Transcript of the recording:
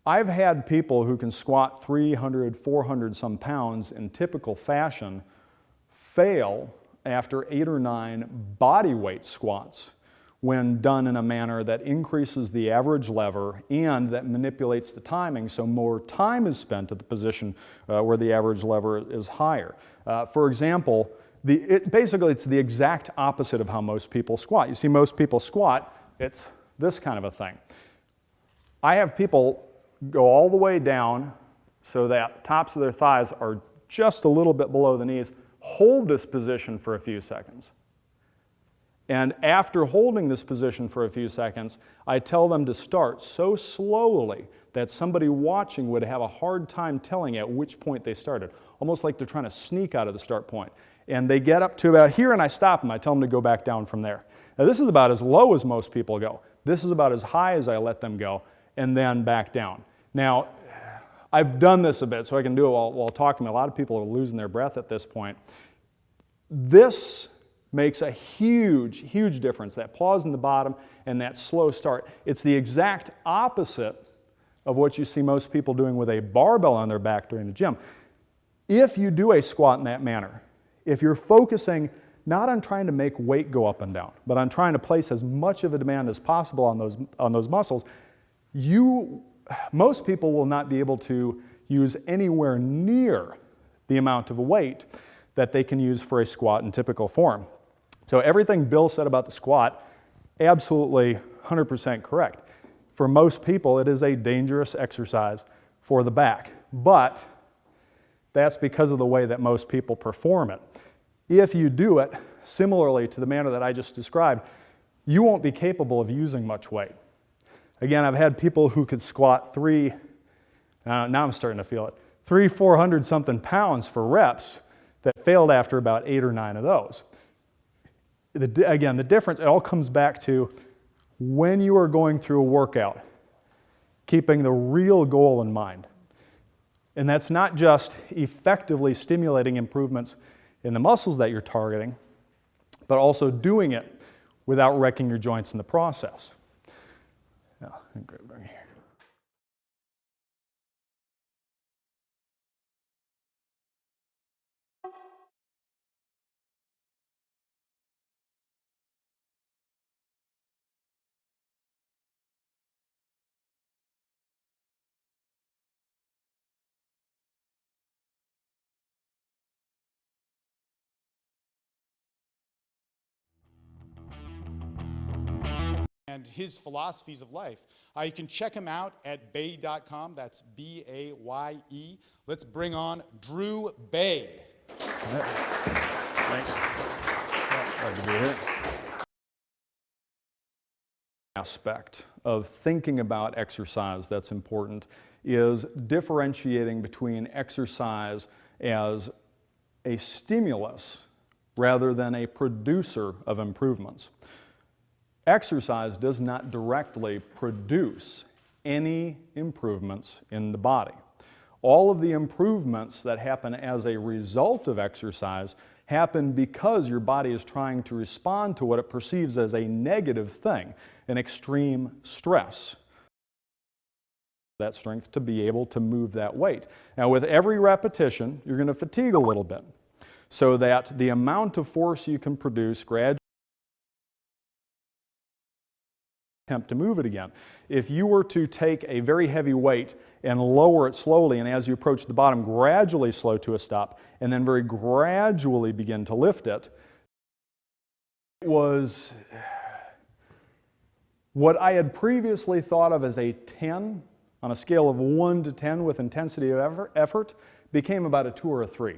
I've had people who can squat 300, 400 some pounds in typical fashion fail after 8 or 9 body weight squats when done in a manner that increases the average lever and that manipulates the timing so more time is spent at the position where the average lever is higher. For example, basically it's the exact opposite of how most people squat. You see most people squat, it's this kind of a thing. I have people go all the way down so that the tops of their thighs are just a little bit below the knees, hold this position for a few seconds. And after holding this position for a few seconds, I tell them to start so slowly that somebody watching would have a hard time telling at which point they started, almost like they're trying to sneak out of the start point. And they get up to about here and I stop them. I tell them to go back down from there. Now this is about as low as most people go. This is about as high as I let them go, and then back down. Now, I've done this a bit, so I can do it while talking. A lot of people are losing their breath at this point. This makes a huge, huge difference, that pause in the bottom and that slow start. It's the exact opposite of what you see most people doing with a barbell on their back during the gym. If you do a squat in that manner, if you're focusing not on trying to make weight go up and down, but on trying to place as much of a demand as possible on those muscles, most people will not be able to use anywhere near the amount of weight that they can use for a squat in typical form. So everything Bill said about the squat, absolutely 100% correct. For most people, it is a dangerous exercise for the back, but that's because of the way that most people perform it. If you do it similarly to the manner that I just described, you won't be capable of using much weight. Again, I've had people who could squat now I'm starting to feel it, 400 something pounds for reps that failed after about 8 or 9 of those. Again, the difference, it all comes back to when you are going through a workout, keeping the real goal in mind. And that's not just effectively stimulating improvements in the muscles that you're targeting, but also doing it without wrecking your joints in the process. Now, I'm grab it right here. And his philosophies of life. You can check him out at Baye.com. That's B-A-Y-E. Let's bring on Drew Baye. Thanks. Glad to be here. Aspect of thinking about exercise that's important is differentiating between exercise as a stimulus rather than a producer of improvements. Exercise does not directly produce any improvements in the body. All of the improvements that happen as a result of exercise happen because your body is trying to respond to what it perceives as a negative thing, an extreme stress. That strength to be able to move that weight. Now with every repetition, you're going to fatigue a little bit so that the amount of force you can produce gradually attempt to move it again. If you were to take a very heavy weight and lower it slowly, and as you approach the bottom, gradually slow to a stop, and then very gradually begin to lift it, it was what I had previously thought of as a 10, on a scale of 1 to 10 with intensity of effort, became about a 2 or a 3.